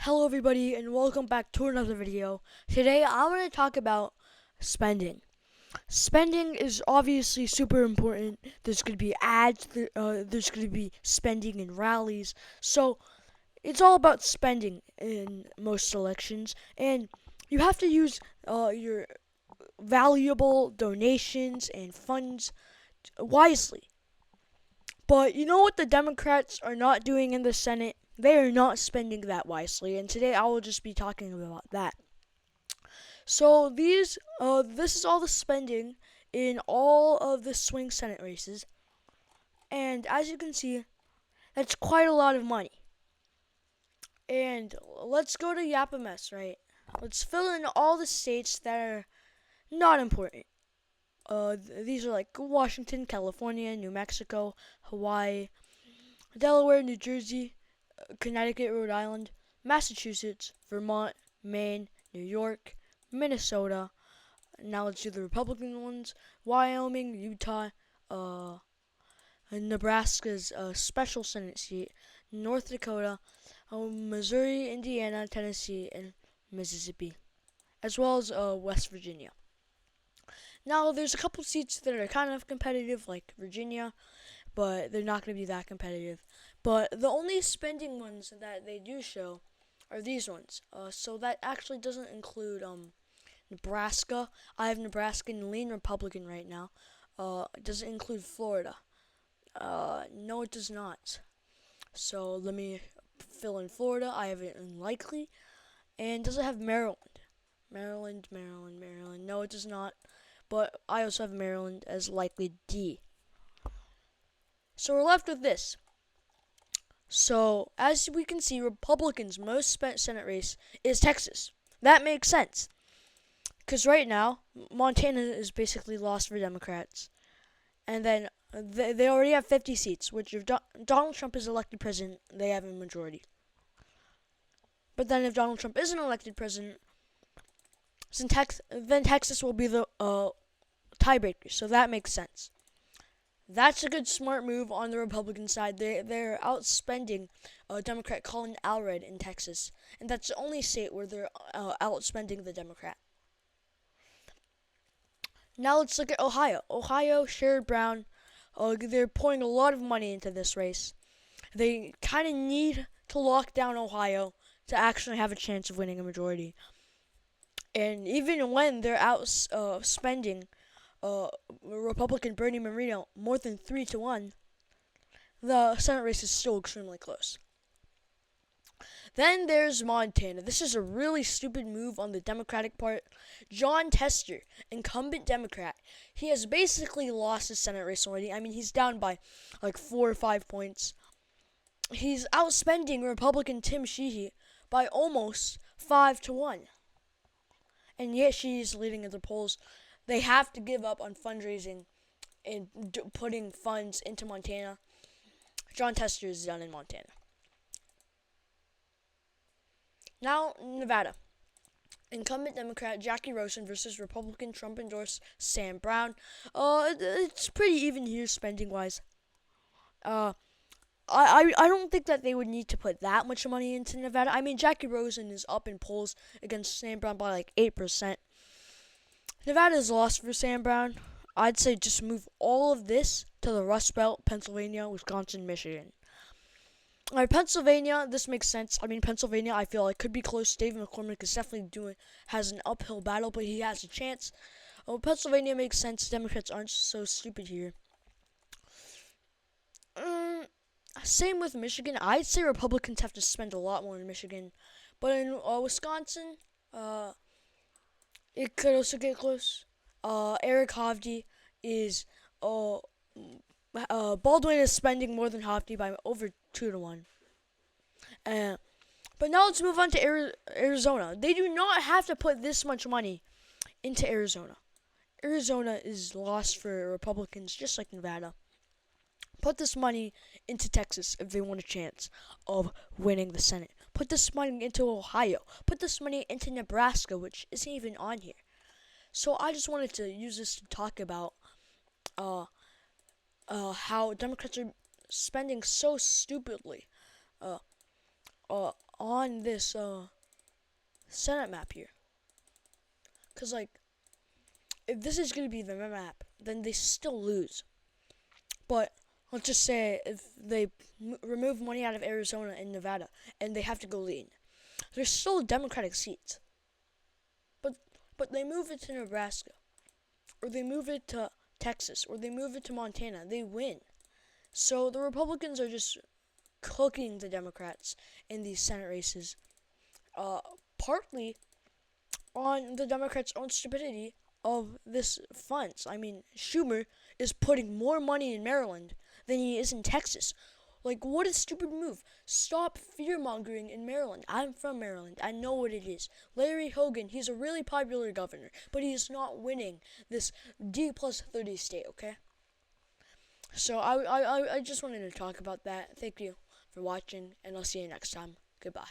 Hello everybody and welcome back to another video. Today I want to talk about spending. Spending is obviously super important. There's going to be ads, there's going to be spending in rallies. So it's all about spending in most elections, and you have to use your valuable donations and funds wisely. But you know what the Democrats are not doing in the Senate? They are not spending that wisely, and today I will just be talking about that. So this is all the spending in all of the swing Senate races, and as you can see, that's quite a lot of money. And let's go to Yapames, right? Let's fill in all the states that are not important. These are like Washington, California, New Mexico, Hawaii, Delaware, New Jersey, Connecticut, Rhode Island, Massachusetts, Vermont, Maine, New York, Minnesota. Now let's do the Republican ones: Wyoming, Utah, Nebraska's special Senate seat, North Dakota, Missouri, Indiana, Tennessee, and Mississippi, as well as West Virginia. Now there's a couple seats that are kind of competitive, like Virginia, but they're not going to be that competitive. But the only spending ones that they do show are these ones. So that actually doesn't include Nebraska. I have Nebraska in lean Republican right now. Does it include Florida? No, it does not. So let me fill in Florida. I have it in likely. And does it have Maryland? Maryland. No, it does not. But I also have Maryland as likely D. So we're left with this. So, as we can see, Republicans' most spent Senate race is Texas. That makes sense. Because right now, Montana is basically lost for Democrats. And then they already have 50 seats, which if Donald Trump is elected president, they have a majority. But then if Donald Trump isn't elected president, then Texas will be the tiebreaker. So that makes sense. That's a good smart move on the Republican side. They're outspending Democrat Colin Allred in Texas, and that's the only state where they're outspending the Democrat. Now let's look at Ohio. Ohio, Sherrod Brown, they're pouring a lot of money into this race. They kind of need to lock down Ohio to actually have a chance of winning a majority. And even when they're spending Republican Bernie Moreno more than 3-1, the Senate race is still extremely close. Then there's Montana. This is a really stupid move on the Democratic part. Jon Tester, incumbent Democrat, he has basically lost his Senate race already. I mean, he's down by like 4 or 5 points. He's outspending Republican Tim Sheehy by almost 5-1. And yet she's leading at the polls. They have to give up on fundraising and putting funds into Montana. Jon Tester is done in Montana. Now, Nevada. Incumbent Democrat Jackie Rosen versus Republican Trump-endorsed Sam Brown. It's pretty even here spending-wise. I don't think that they would need to put that much money into Nevada. I mean, Jackie Rosen is up in polls against Sam Brown by like 8%. Nevada is lost for Sam Brown. I'd say just move all of this to the Rust Belt: Pennsylvania, Wisconsin, Michigan. All right, Pennsylvania, this makes sense. I mean, Pennsylvania, I feel like could be close. David McCormick is definitely has an uphill battle, but he has a chance. Pennsylvania makes sense. Democrats aren't so stupid here. Same with Michigan. I'd say Republicans have to spend a lot more in Michigan, but in Wisconsin, it could also get close. Eric Hovde is Baldwin is spending more than Hovde by over 2-1. But now let's move on to Arizona. They do not have to put this much money into Arizona. Arizona is lost for Republicans, just like Nevada. Put this money into Texas if they want a chance of winning the Senate. Put this money into Ohio. Put this money into Nebraska, which isn't even on here. So I just wanted to use this to talk about how Democrats are spending so stupidly on this Senate map here. Because, like, if this is going to be the map, then they still lose. But let's just say if they remove money out of Arizona and Nevada and they have to go lean, there's still Democratic seats. But they move it to Nebraska, or they move it to Texas, or they move it to Montana. They win. So the Republicans are just cooking the Democrats in these Senate races, partly on the Democrats' own stupidity of this funds. I mean, Schumer is putting more money in Maryland than he is in Texas. Like, what a stupid move. Stop fear-mongering in Maryland. I'm from Maryland. I know what it is. Larry Hogan, he's a really popular governor, but he is not winning this D+30 state, okay? So I just wanted to talk about that. Thank you for watching, and I'll see you next time. Goodbye.